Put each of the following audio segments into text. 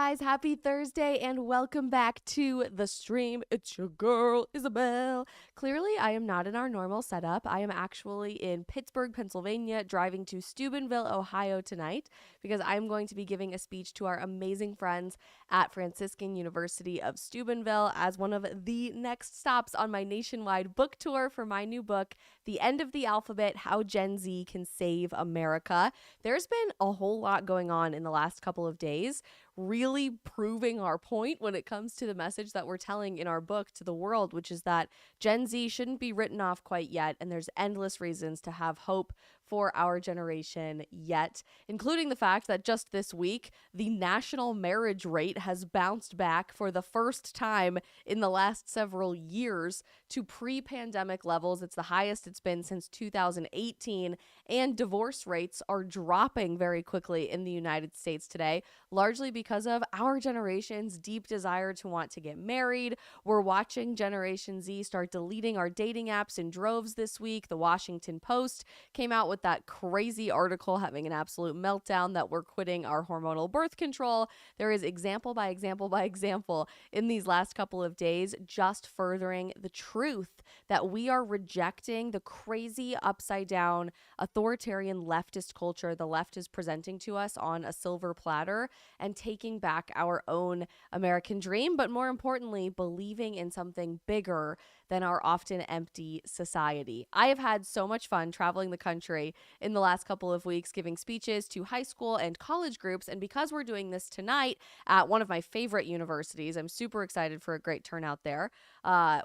guys? Happy Thursday and welcome back to the stream. It's your girl, Isabelle. Clearly, I am not in our normal setup. I am actually in Pittsburgh, Pennsylvania, driving to Steubenville, Ohio tonight because I'm going to be giving a speech to our amazing friends at Franciscan University of Steubenville as one of the next stops on my nationwide book tour for my new book, The End of the Alphabet: How Gen Z Can Save America. There's been a whole lot going on in the last couple of days, really proving our point when it comes to the message that we're telling in our book to the world, which is that Gen Z shouldn't be written off quite yet, and there's endless reasons to have hope for our generation yet, including the fact that just this week, the national marriage rate has bounced back for the first time in the last several years to pre-pandemic levels. It's the highest it's been since 2018, and divorce rates are dropping very quickly in the United States today, largely because of our generation's deep desire to want to get married. We're watching Generation Z start deleting our dating apps in droves this week. The Washington Post came out with that crazy article having an absolute meltdown that we're quitting our hormonal birth control. There is example by example by example in these last couple of days, just furthering the truth that we are rejecting the crazy upside down authoritarian leftist culture the left is presenting to us on a silver platter and taking back our own American dream, but more importantly, believing in something bigger than our often empty society. I have had so much fun traveling the country in the last couple of weeks, giving speeches to high school and college groups. And because we're doing this tonight at one of my favorite universities, I'm super excited for a great turnout there.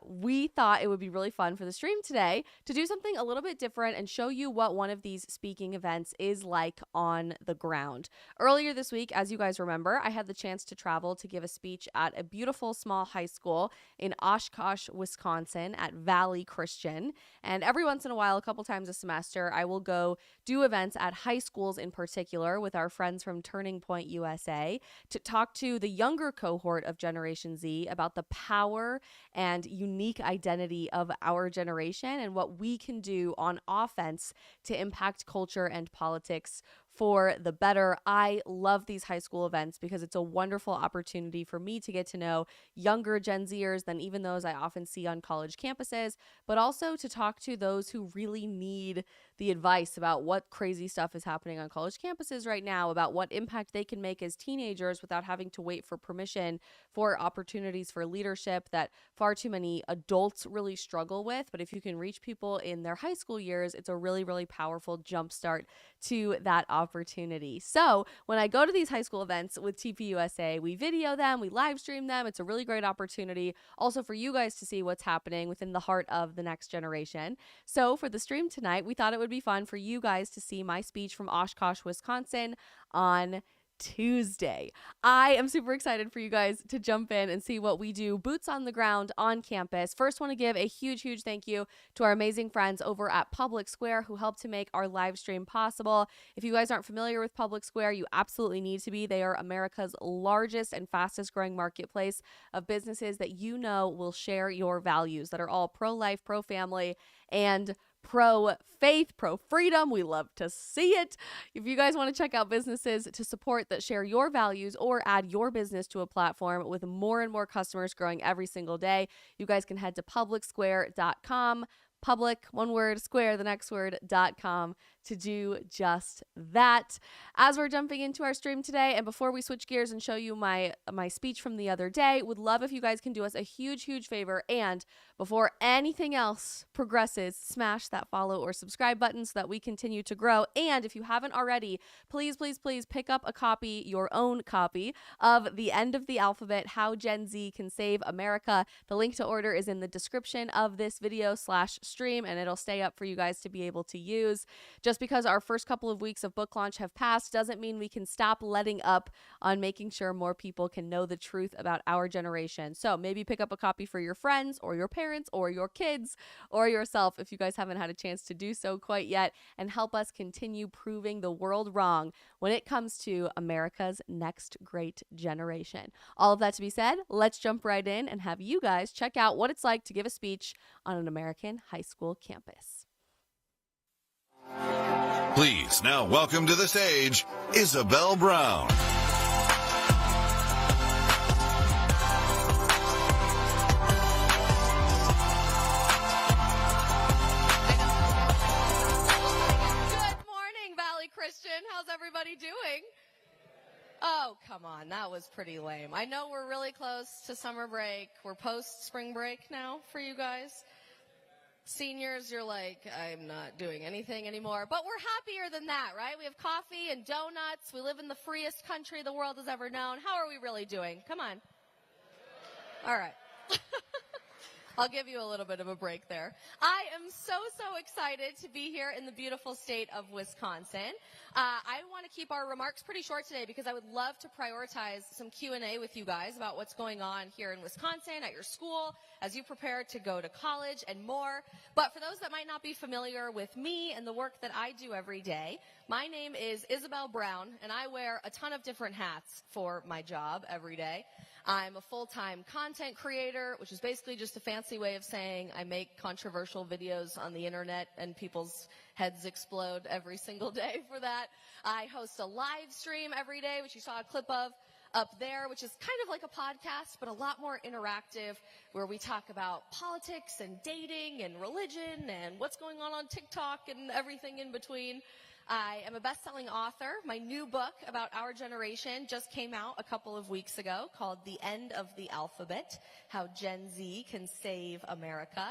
We thought it would be really fun for the stream today to do something a little bit different and show you what one of these speaking events is like on the ground. Earlier this week, as you guys remember, I had the chance to travel to give a speech at a beautiful small high school in Oshkosh, Wisconsin at Valley Christian. And every once in a while, a couple times a semester, I will go do events at high schools in particular with our friends from Turning Point USA to talk to the younger cohort of Generation Z about the power and unique identity of our generation and what we can do on offense to impact culture and politics for the better. I love these high school events because it's a wonderful opportunity for me to get to know younger Gen Zers than even those I often see on college campuses, but also to talk to those who really need the advice about what crazy stuff is happening on college campuses right now, about what impact they can make as teenagers without having to wait for permission for opportunities for leadership that far too many adults really struggle with. But if you can reach people in their high school years, it's a really, really powerful jumpstart to that opportunity. So when I go to these high school events with TPUSA, we video them, we live stream them. It's a really great opportunity also for you guys to see what's happening within the heart of the next generation. So for the stream tonight, we thought it would be fun for you guys to see my speech from Oshkosh, Wisconsin on Tuesday. I am super excited for you guys to jump in and see what we do boots on the ground on campus. First, want to give a huge thank you to our amazing friends over at Public Square who helped to make our live stream possible. If you guys aren't familiar with Public Square, you absolutely need to be. They are America's largest and fastest growing marketplace of businesses that you know will share your values, that are all pro-life, pro-family, and pro-faith, pro-freedom. We love to see it. If you guys want to check out businesses to support that share your values or add your business to a platform with more and more customers growing every single day, you guys can head to publicsquare.com. Public, one word, square, the next word.com to do just that. As we're jumping into our stream today, and before we switch gears and show you my speech from the other day, would love if you guys can do us a huge favor, and before anything else progresses, smash that follow or subscribe button so that we continue to grow. And if you haven't already, please pick up a copy, your own copy of The End of the Alphabet: How Gen Z Can Save America. The link to order is in the description of this video / stream, and it'll stay up for you guys to be able to use. Just because our first couple of weeks of book launch have passed doesn't mean we can stop letting up on making sure more people can know the truth about our generation. So maybe pick up a copy for your friends or your parents or your kids or yourself if you guys haven't had a chance to do so quite yet, and help us continue proving the world wrong when it comes to America's next great generation. All of that to be said, let's jump right in and have you guys check out what it's like to give a speech on an American high school campus. Please now welcome to the stage, Isabel Brown. Oh, come on. That was pretty lame. I know we're really close to summer break. We're post-spring break now for you guys. Seniors, you're like, I'm not doing anything anymore. But we're happier than that, right? We have coffee and donuts. We live in the freest country the world has ever known. How are we really doing? Come on. All right. I'll give you a little bit of a break there. I am so excited to be here in the beautiful state of Wisconsin. I want to keep our remarks pretty short today because I would love to prioritize some Q&A with you guys about what's going on here in Wisconsin, at your school, as you prepare to go to college and more. But for those that might not be familiar with me and the work that I do every day, my name is Isabel Brown, and I wear a ton of different hats for my job every day. I'm a full-time content creator, which is basically just a fancy way of saying I make controversial videos on the internet and people's heads explode every single day for that. I host a live stream every day, which you saw a clip of up there, which is kind of like a podcast, but a lot more interactive, where we talk about politics and dating and religion and what's going on TikTok and everything in between. I am a best-selling author. My new book about our generation just came out a couple of weeks ago called The End of the Alphabet, How Gen Z Can Save America.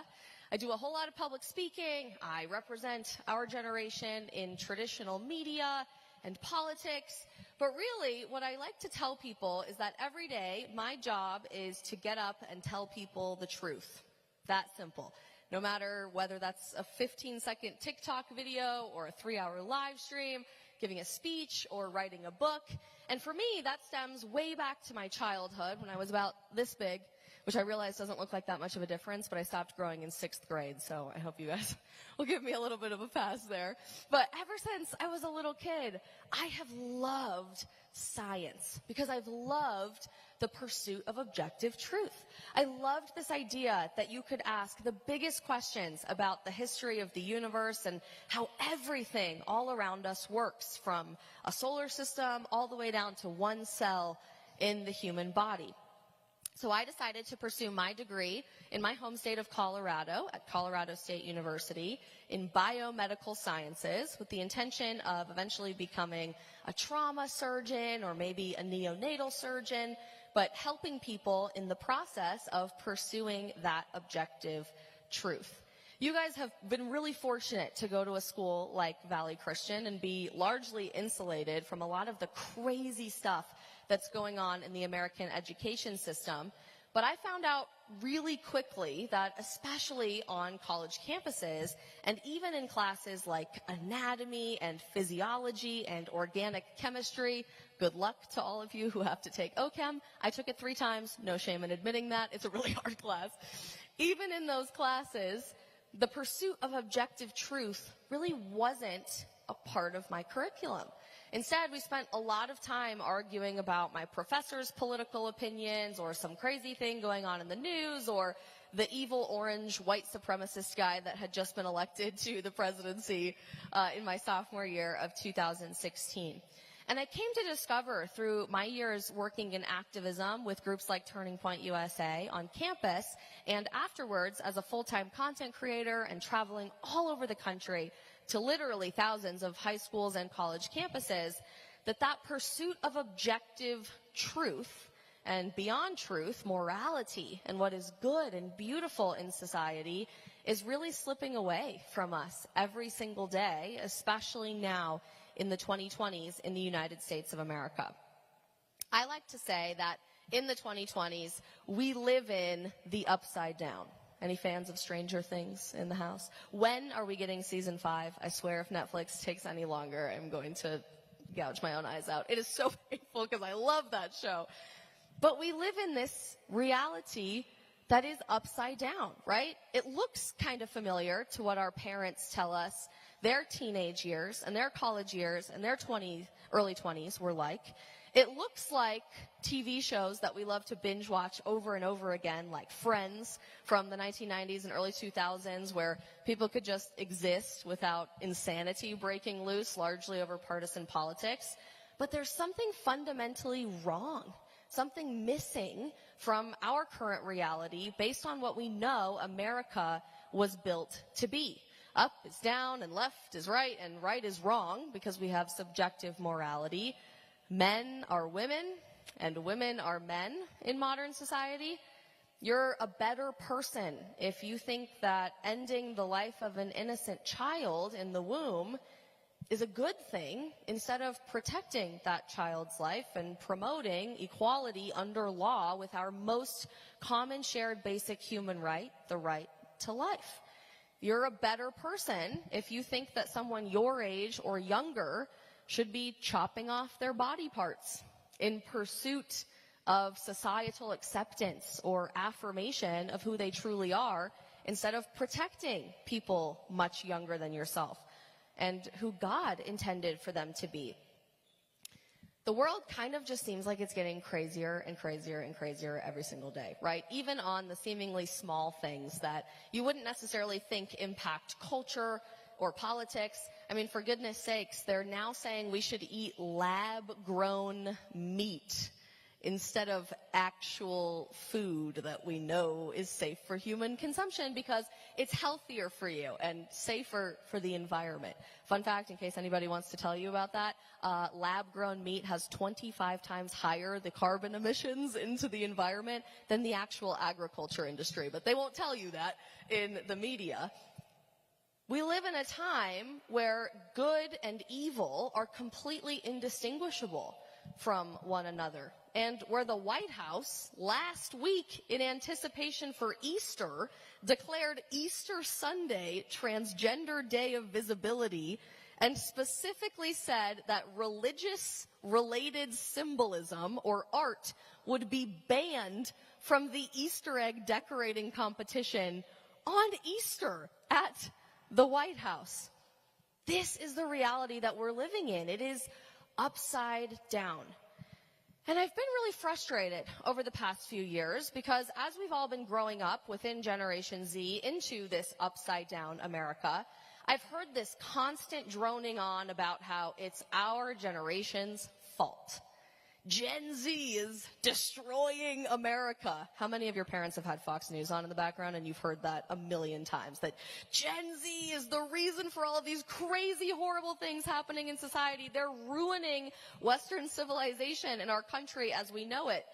I do a whole lot of public speaking. I represent our generation in traditional media and politics. But really, what I like to tell people is that every day, my job is to get up and tell people the truth. That simple. No matter whether that's a 15-second TikTok video or a 3-hour live stream, giving a speech or writing a book. And for me, that stems way back to my childhood when I was about this big, which I realize doesn't look like that much of a difference, but I stopped growing in 6th grade, so I hope you guys will give me a little bit of a pass there. But ever since I was a little kid, I have loved science because I've loved the pursuit of objective truth. I loved this idea that you could ask the biggest questions about the history of the universe and how everything all around us works, from a solar system all the way down to one cell in the human body. So I decided to pursue my degree in my home state of Colorado at Colorado State University in biomedical sciences with the intention of eventually becoming a trauma surgeon or maybe a neonatal surgeon, but helping people in the process of pursuing that objective truth. You guys have been really fortunate to go to a school like Valley Christian and be largely insulated from a lot of the crazy stuff that's going on in the American education system. But I found out really quickly that especially on college campuses and even in classes like anatomy and physiology and organic chemistry, good luck to all of you who have to take OChem. I took it 3 times, no shame in admitting that. It's a really hard class. Even in those classes, the pursuit of objective truth really wasn't a part of my curriculum. Instead, we spent a lot of time arguing about my professor's political opinions or some crazy thing going on in the news or the evil orange white supremacist guy that had just been elected to the presidency in my sophomore year of 2016. And I came to discover through my years working in activism with groups like Turning Point USA on campus and afterwards as a full-time content creator and traveling all over the country to literally thousands of high schools and college campuses, that pursuit of objective truth and beyond truth, morality and what is good and beautiful in society is really slipping away from us every single day, especially now in the 2020s in the United States of America. I like to say that in the 2020s, we live in the upside down. Any fans of Stranger Things in the house? When are we getting season 5? I swear if Netflix takes any longer, I'm going to gouge my own eyes out. It is so painful because I love that show. But we live in this reality that is upside down, right? It looks kind of familiar to what our parents tell us their teenage years and their college years and their early 20s were like. It looks like TV shows that we love to binge watch over and over again, like Friends from the 1990s and early 2000s, where people could just exist without insanity breaking loose, largely over partisan politics. But there's something fundamentally wrong, something missing from our current reality based on what we know America was built to be. Up is down and left is right and right is wrong because we have subjective morality. men are women and women are men in modern society. You're a better person if you think that ending the life of an innocent child in the womb is a good thing instead of protecting that child's life and promoting equality under law with our most common shared basic human right, the right to life. You're a better person if you think that someone your age or younger should be chopping off their body parts in pursuit of societal acceptance or affirmation of who they truly are, instead of protecting people much younger than yourself and who God intended for them to be. The world kind of just seems like it's getting crazier and crazier and crazier every single day, right? Even on the seemingly small things that you wouldn't necessarily think impact culture or politics. I mean, for goodness sakes, they're now saying we should eat lab-grown meat instead of actual food that we know is safe for human consumption because it's healthier for you and safer for the environment. Fun fact, in case anybody wants to tell you about that, lab-grown meat has 25 times higher the carbon emissions into the environment than the actual agriculture industry. But they won't tell you that in the media. We live in a time where good and evil are completely indistinguishable from one another, and where the White House last week, in anticipation for Easter, declared Easter Sunday Transgender Day of Visibility, and specifically said that religious-related symbolism or art would be banned from the Easter egg decorating competition on Easter at the White House. This is the reality that we're living in. It is upside down. And I've been really frustrated over the past few years because as we've all been growing up within Generation Z into this upside down America, I've heard this constant droning on about how it's our generation's fault. Gen Z is destroying America. How many of your parents have had Fox News on in the background and you've heard that a million times? That Gen Z is the reason for all of these crazy, horrible things happening in society. They're ruining Western civilization in our country as we know it.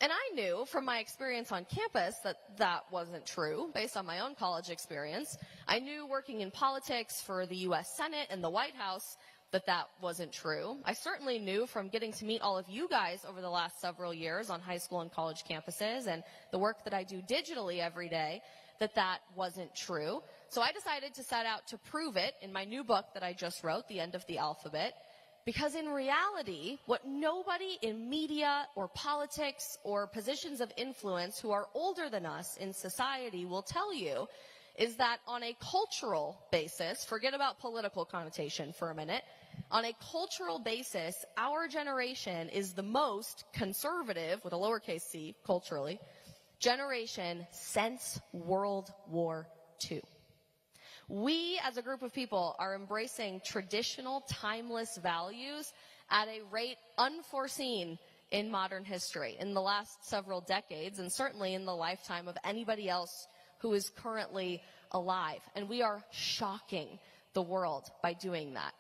And I knew from my experience on campus that that wasn't true based on my own college experience. I knew working in politics for the U.S. Senate and the White House that that wasn't true. I certainly knew from getting to meet all of you guys over the last several years on high school and college campuses and the work that I do digitally every day that that wasn't true. So I decided to set out to prove it in my new book that I just wrote, The End of the Alphabet, because in reality, what nobody in media or politics or positions of influence who are older than us in society will tell you is that on a cultural basis, forget about political connotation for a minute, on a cultural basis, our generation is the most conservative, with a lowercase c, culturally, generation since World War II. We, as a group of people, are embracing traditional, timeless values at a rate unforeseen in modern history, in the last several decades, and certainly in the lifetime of anybody else who is currently alive. And we are shocking the world by doing that.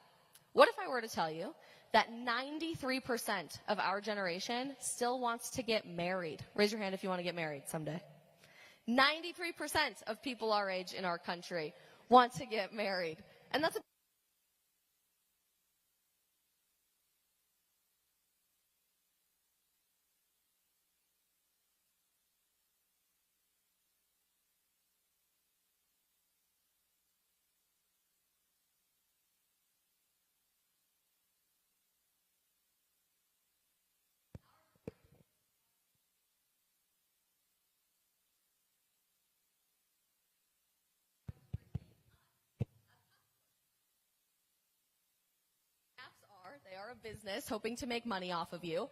What if I were to tell you that 93% of our generation still wants to get married? Raise your hand if you want to get married someday. 93% of people our age in our country want to get married. And that's a They are a business hoping to make money off of you.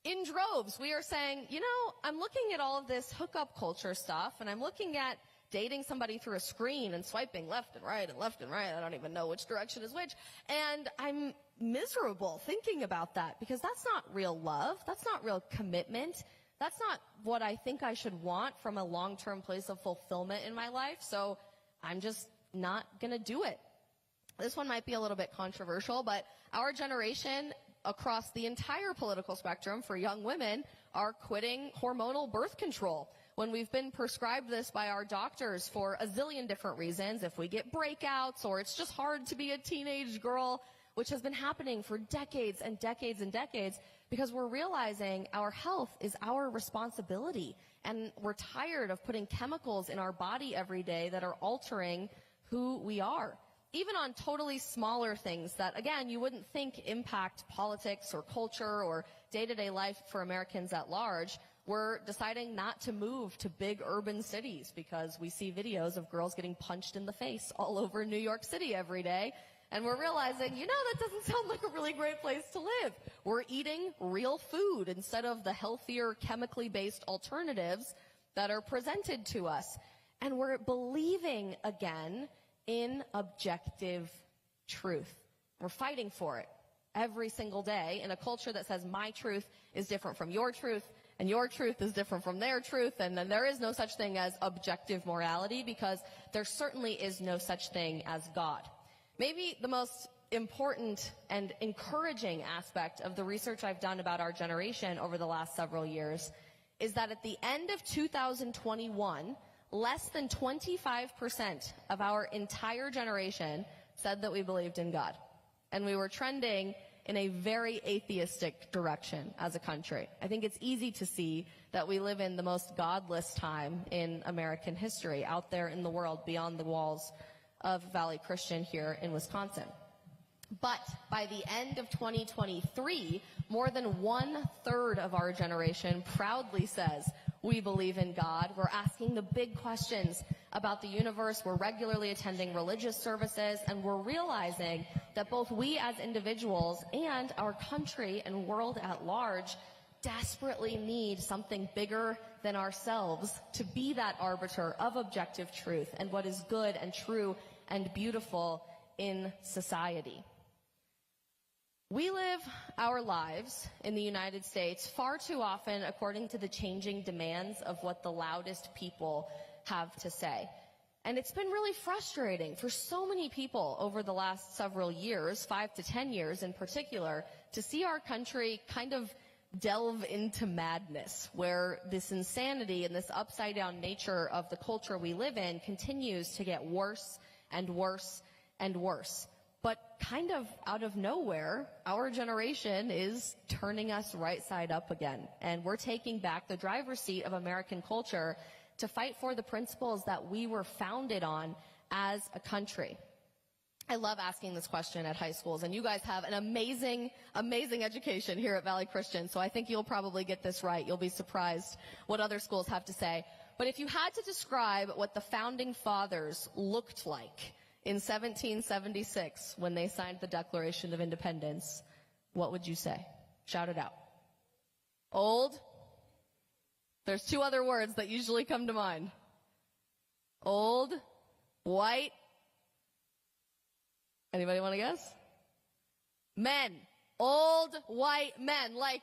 In droves, we are saying, you know, I'm looking at all of this hookup culture stuff, and I'm looking at dating somebody through a screen and swiping left and right and left and right. I don't even know which direction is which. And I'm miserable thinking about that because that's not real love. That's not real commitment. That's not what I think I should want from a long-term place of fulfillment in my life. So I'm just not going to do it. This one might be a little bit controversial, but our generation across the entire political spectrum for young women are quitting hormonal birth control when we've been prescribed this by our doctors for a zillion different reasons. If we get breakouts or it's just hard to be a teenage girl, which has been happening for decades and decades and decades, because we're realizing our health is our responsibility. And we're tired of putting chemicals in our body every day that are altering who we are. Even on totally smaller things that, again, you wouldn't think impact politics or culture or day-to-day life for Americans at large, we're deciding not to move to big urban cities because we see videos of girls getting punched in the face all over New York City every day. And we're realizing, that doesn't sound like a really great place to live. We're eating real food instead of the healthier, chemically based alternatives that are presented to us. And we're believing again in objective truth. We're fighting for it every single day in a culture that says my truth is different from your truth, and your truth is different from their truth, and then there is no such thing as objective morality because there certainly is no such thing as God. Maybe the most important and encouraging aspect of the research I've done about our generation over the last several years is that at the end of 2021, less than 25% of our entire generation said that we believed in God. And we were trending in a very atheistic direction as a country. I think it's easy to see that we live in the most godless time in American history, out there in the world beyond the walls of Valley Christian here in Wisconsin. But by the end of 2023, more than 1/3 of our generation proudly says we believe in God. We're asking the big questions about the universe. We're regularly attending religious services, and we're realizing that both we as individuals and our country and world at large desperately need something bigger than ourselves to be that arbiter of objective truth and what is good and true and beautiful in society. We live our lives in the United States far too often according to the changing demands of what the loudest people have to say. And it's been really frustrating for so many people over the last several years, 5 to 10 years in particular, to see our country kind of delve into madness, where this insanity and this upside-down nature of the culture we live in continues to get worse and worse and worse. But kind of out of nowhere, our generation is turning us right side up again. And we're taking back the driver's seat of American culture to fight for the principles that we were founded on as a country. I love asking this question at high schools, and you guys have an amazing, amazing education here at Valley Christian, so I think you'll probably get this right. You'll be surprised what other schools have to say. But if you had to describe what the founding fathers looked like in 1776 when they signed the Declaration of Independence, what would you say? Shout it out. Old? There's 2 other words that usually come to mind. Old, white. Anybody want to guess? Men. Old white men, like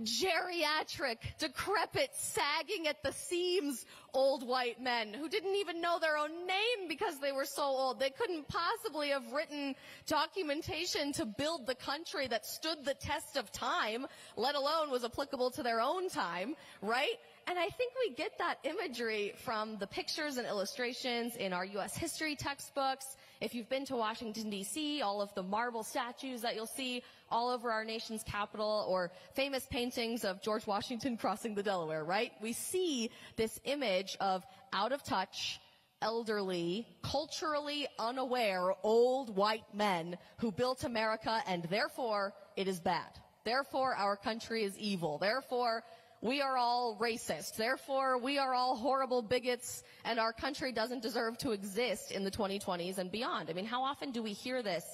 geriatric, decrepit, sagging at the seams old white men who didn't even know their own name because they were so old. They couldn't possibly have written documentation to build the country that stood the test of time, let alone was applicable to their own time, right? And I think we get that imagery from the pictures and illustrations in our U.S. history textbooks. If you've been to Washington, D.C., all of the marble statues that you'll see all over our nation's capital, or famous paintings of George Washington crossing the Delaware, right? We see this image of out of touch, elderly, culturally unaware, old white men who built America, and therefore it is bad. Therefore our country is evil. Therefore we are all racist. Therefore, we are all horrible bigots, and our country doesn't deserve to exist in the 2020s and beyond. I mean, how often do we hear this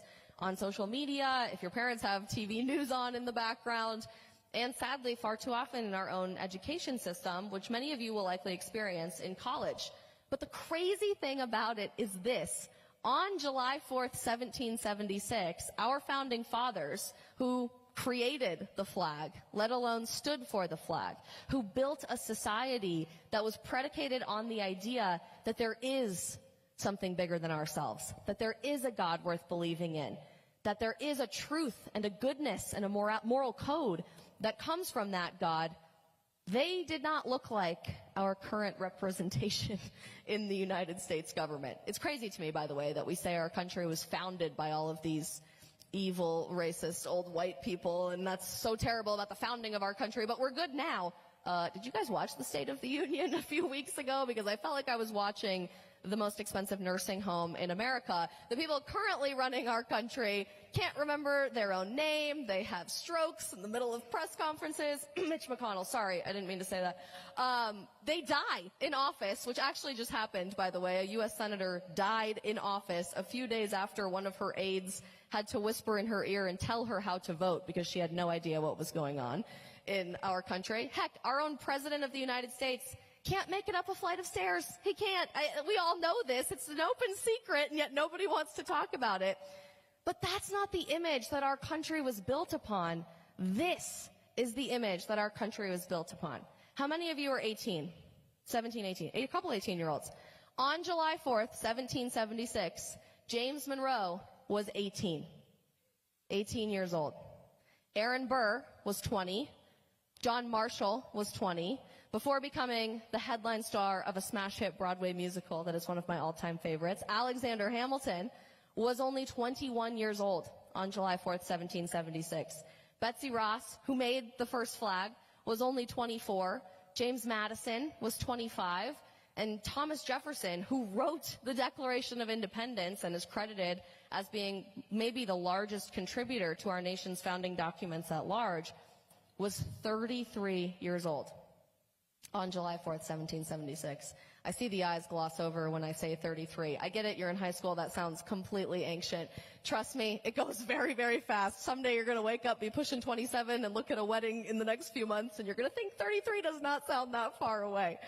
on social media, if your parents have TV news on in the background, and sadly, far too often in our own education system, which many of you will likely experience in college. But the crazy thing about it is this. On July 4th, 1776, our founding fathers, who created the flag, let alone stood for the flag, who built a society that was predicated on the idea that there is something bigger than ourselves, that there is a God worth believing in. that there is a truth and a goodness and a moral code that comes from that God, they did not look like our current representation in the United States government. It's crazy to me, by the way, that we say our country was founded by all of these evil, racist, old white people, and that's so terrible about the founding of our country, but we're good now. Did you guys watch the State of the Union a few weeks ago? Because I felt like I was watching the most expensive nursing home in America. The people currently running our country can't remember their own name. They have strokes in the middle of press conferences. Mitch McConnell, sorry, I didn't mean to say that. They die in office, which actually just happened, by the way. A U.S. senator died in office a few days after one of her aides had to whisper in her ear and tell her how to vote because she had no idea what was going on in our country. Heck, our own president of the United States can't make it up a flight of stairs. He can't. We all know this. It's an open secret, and yet nobody wants to talk about it. But that's not the image that our country was built upon. This is the image that our country was built upon. How many of you are 18? 17, 18. A couple 18-year-olds. On July 4th, 1776, James Monroe was 18. 18 years old. Aaron Burr was 20. John Marshall was 20. Before becoming the headline star of a smash hit Broadway musical that is one of my all-time favorites, Alexander Hamilton was only 21 years old on July 4th, 1776. Betsy Ross, who made the first flag, was only 24. James Madison was 25. And Thomas Jefferson, who wrote the Declaration of Independence and is credited as being maybe the largest contributor to our nation's founding documents at large, was 33 years old on July 4th, 1776. I see the eyes gloss over when I say 33. I get it, you're in high school, that sounds completely ancient. Trust me, it goes very, very fast. Someday you're going to wake up, be pushing 27, and look at a wedding in the next few months, and you're going to think 33 does not sound that far away.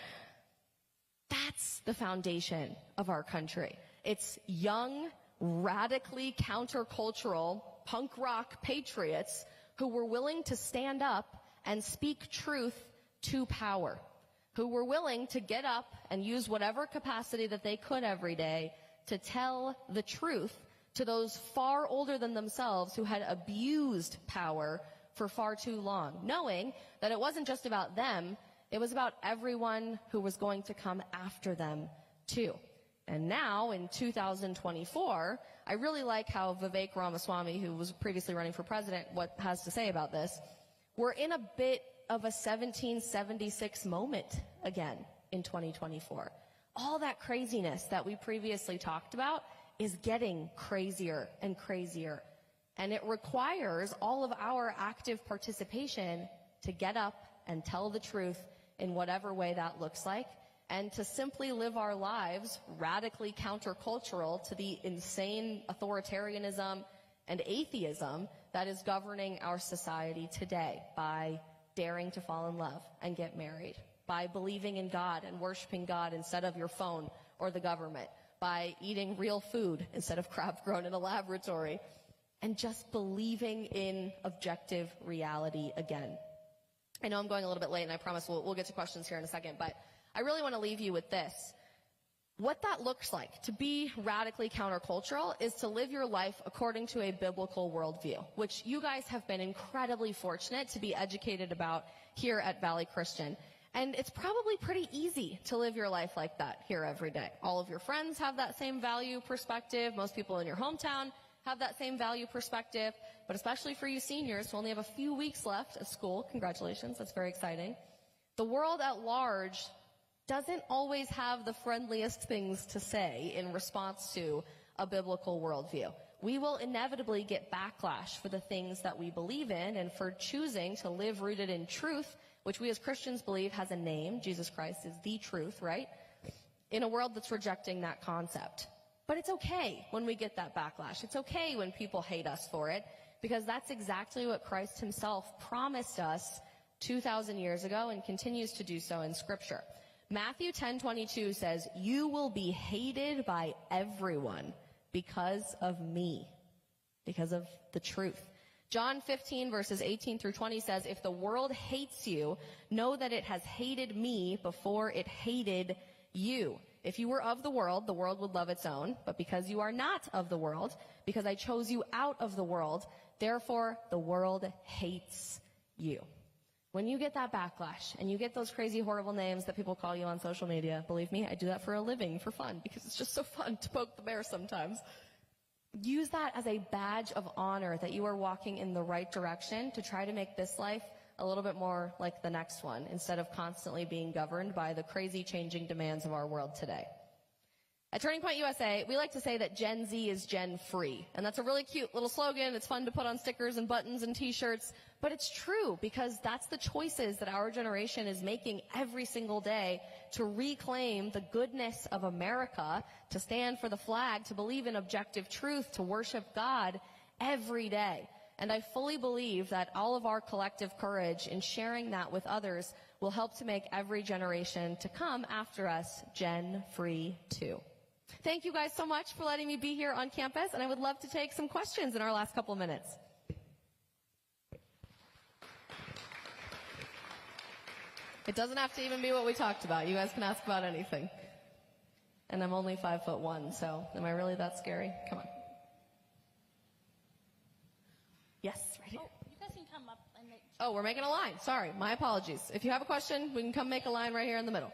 That's the foundation of our country. It's young, radically countercultural, punk rock patriots who were willing to stand up and speak truth to power, who were willing to get up and use whatever capacity that they could every day to tell the truth to those far older than themselves who had abused power for far too long, knowing that it wasn't just about them, it was about everyone who was going to come after them too. And now, in 2024, I really like how Vivek Ramaswamy, who was previously running for president, what has to say about this. We're in a bit of a 1776 moment again in 2024. All that craziness that we previously talked about is getting crazier and crazier. And it requires all of our active participation to get up and tell the truth in whatever way that looks like, and to simply live our lives radically countercultural to the insane authoritarianism and atheism that is governing our society today, by daring to fall in love and get married, by believing in God and worshiping God instead of your phone or the government, by eating real food instead of crap grown in a laboratory, and just believing in objective reality again. I know I'm going a little bit late, and I promise we'll get to questions here in a second, but I really want to leave you with this. What that looks like, to be radically countercultural, is to live your life according to a biblical worldview, which you guys have been incredibly fortunate to be educated about here at Valley Christian. And it's probably pretty easy to live your life like that here every day. All of your friends have that same value perspective. Most people in your hometown have that same value perspective. But especially for you seniors who only have a few weeks left of school, congratulations, that's very exciting. The world at large doesn't always have the friendliest things to say in response to a biblical worldview. We will inevitably get backlash for the things that we believe in and for choosing to live rooted in truth, which we as Christians believe has a name. Jesus Christ is the truth, right? In a world that's rejecting that concept. But it's okay when we get that backlash. It's okay when people hate us for it, because that's exactly what Christ himself promised us 2,000 years ago and continues to do so in Scripture. Matthew 10:22 says, "You will be hated by everyone because of me," because of the truth. John 15 verses 18 through 20 says, "If the world hates you, know that it has hated me before it hated you. If you were of the world would love its own. But because you are not of the world, because I chose you out of the world, therefore the world hates you. When you get that backlash and you get those crazy, horrible names that people call you on social media, believe me, I do that for a living, for fun, because it's just so fun to poke the bear sometimes. Use that as a badge of honor that you are walking in the right direction to try to make this life a little bit more like the next one, instead of constantly being governed by the crazy changing demands of our world today. At Turning Point USA, we like to say that Gen Z is Gen free. And that's a really cute little slogan. It's fun to put on stickers and buttons and t-shirts. But it's true, because that's the choices that our generation is making every single day to reclaim the goodness of America, to stand for the flag, to believe in objective truth, to worship God every day. And I fully believe that all of our collective courage in sharing that with others will help to make every generation to come after us Gen free too. Thank you guys so much for letting me be here on campus, and I would love to take some questions in our last couple of minutes. It doesn't have to even be what we talked about. You guys can ask about anything. And I'm only 5'1", so am I really that scary? Come on. Yes, right here. Oh, you guys can come up and Oh, we're making a line. Sorry, my apologies. If you have a question, we can come make a line right here in the middle.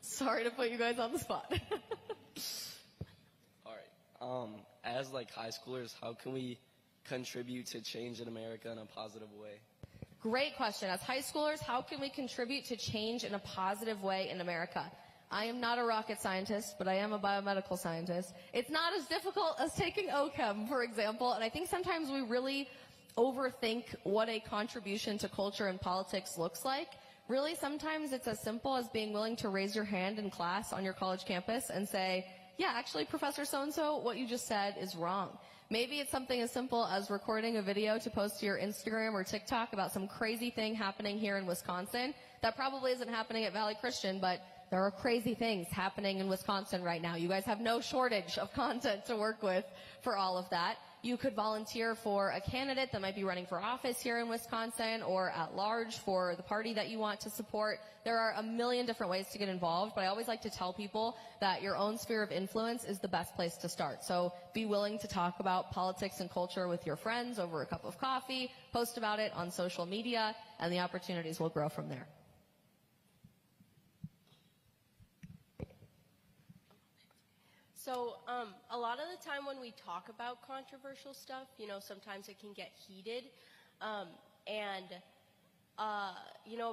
Sorry to put you guys on the spot. All right. As like high schoolers, how can we contribute to change in America in a positive way? Great question. As high schoolers, how can we contribute to change in a positive way in America? I am not a rocket scientist, but I am a biomedical scientist. It's not as difficult as taking OChem, for example, and I think sometimes we really overthink what a contribution to culture and politics looks like. Really, sometimes it's as simple as being willing to raise your hand in class on your college campus and say, yeah, actually, Professor so-and-so, what you just said is wrong. Maybe it's something as simple as recording a video to post to your Instagram or TikTok about some crazy thing happening here in Wisconsin. That probably isn't happening at Valley Christian, but there are crazy things happening in Wisconsin right now. You guys have no shortage of content to work with for all of that. You could volunteer for a candidate that might be running for office here in Wisconsin, or at large for the party that you want to support. There are a million different ways to get involved, but I always like to tell people that your own sphere of influence is the best place to start. So be willing to talk about politics and culture with your friends over a cup of coffee, post about it on social media, and the opportunities will grow from there. So a lot of the time when we talk about controversial stuff, you know, sometimes it can get heated. A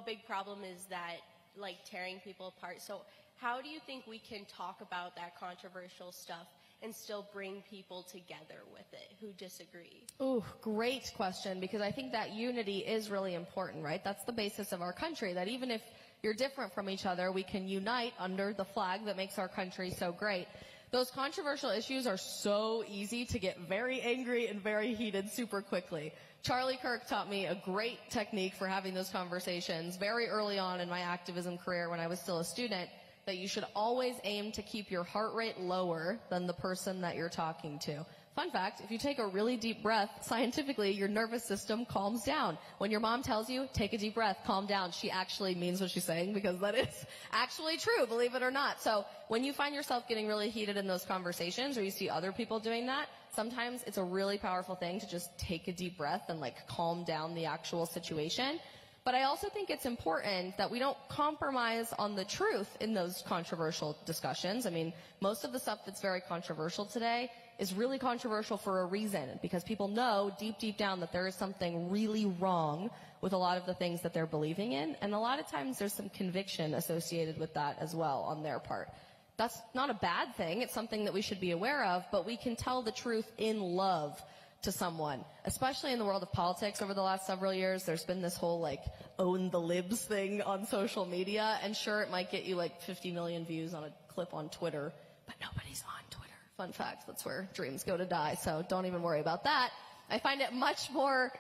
big problem is that, like, tearing people apart. So how do you think we can talk about that controversial stuff and still bring people together with it who disagree? Ooh, great question, because I think that unity is really important, right? That's the basis of our country, that even if you're different from each other, we can unite under the flag that makes our country so great. Those controversial issues are so easy to get very angry and very heated super quickly. Charlie Kirk taught me a great technique for having those conversations very early on in my activism career when I was still a student, that you should always aim to keep your heart rate lower than the person that you're talking to. Fun fact, if you take a really deep breath, scientifically, your nervous system calms down. When your mom tells you, take a deep breath, calm down, she actually means what she's saying, because that is actually true, believe it or not. So when you find yourself getting really heated in those conversations, or you see other people doing that, sometimes it's a really powerful thing to just take a deep breath and, like, calm down the actual situation. But I also think it's important that we don't compromise on the truth in those controversial discussions. I mean, most of the stuff that's very controversial today is really controversial for a reason, because people know deep, deep down that there is something really wrong with a lot of the things that they're believing in. And a lot of times there's some conviction associated with that as well on their part. That's not a bad thing. It's something that we should be aware of, but we can tell the truth in love to someone, especially in the world of politics. Over the last several years, there's been this whole, like, own the libs thing on social media, and sure, it might get you like 50 million views on a clip on Twitter, but nobody's on Twitter. Fun fact, that's where dreams go to die, so don't even worry about that. I find it much more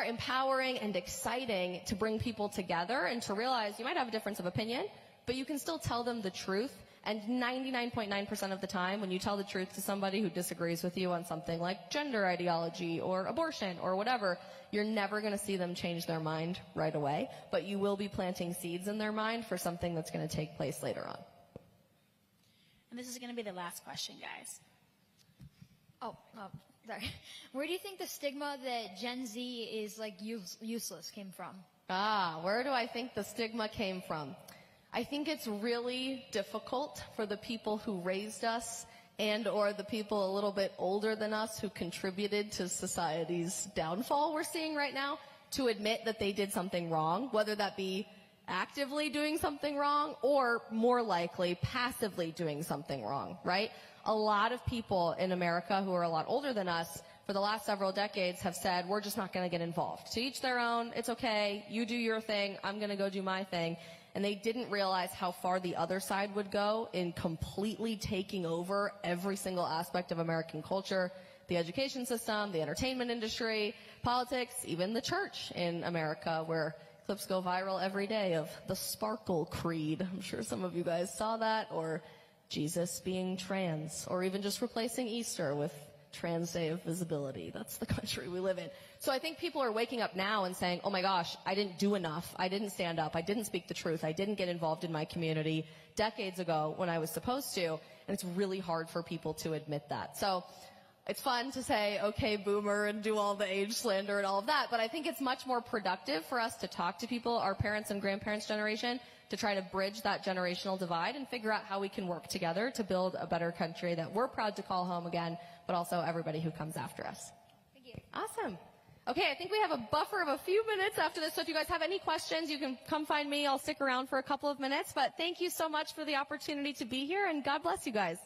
empowering and exciting to bring people together and to realize you might have a difference of opinion, but you can still tell them the truth. And 99.9% of the time, when you tell the truth to somebody who disagrees with you on something like gender ideology or abortion or whatever, you're never going to see them change their mind right away, but you will be planting seeds in their mind for something that's going to take place later on. And this is going to be the last question, guys. Sorry. Where do you think the stigma that Gen Z is like useless came from? Where do I think the stigma came from? I think it's really difficult for the people who raised us and or the people a little bit older than us who contributed to society's downfall we're seeing right now to admit that they did something wrong, whether that be actively doing something wrong or more likely passively doing something wrong, right? A lot of people in America who are a lot older than us for the last several decades have said, we're just not going to get involved. To each their own, it's okay, you do your thing, I'm going to go do my thing. And they didn't realize how far the other side would go in completely taking over every single aspect of American culture, the education system, the entertainment industry, politics, even the church in America, where clips go viral every day of the Sparkle Creed. I'm sure some of you guys saw that, or Jesus being trans, or even just replacing Easter with Trans Day of Visibility. That's the country we live in. So I think people are waking up now and saying, oh my gosh, I didn't do enough. I didn't stand up. I didn't speak the truth. I didn't get involved in my community decades ago when I was supposed to. And it's really hard for people to admit that. So it's fun to say, okay, boomer, and do all the age slander and all of that. But I think it's much more productive for us to talk to people, our parents and grandparents' generation, to try to bridge that generational divide and figure out how we can work together to build a better country that we're proud to call home again, but also everybody who comes after us. Thank you. Awesome. Okay, I think we have a buffer of a few minutes after this, so if you guys have any questions, you can come find me. I'll stick around for a couple of minutes, but thank you so much for the opportunity to be here, and God bless you guys.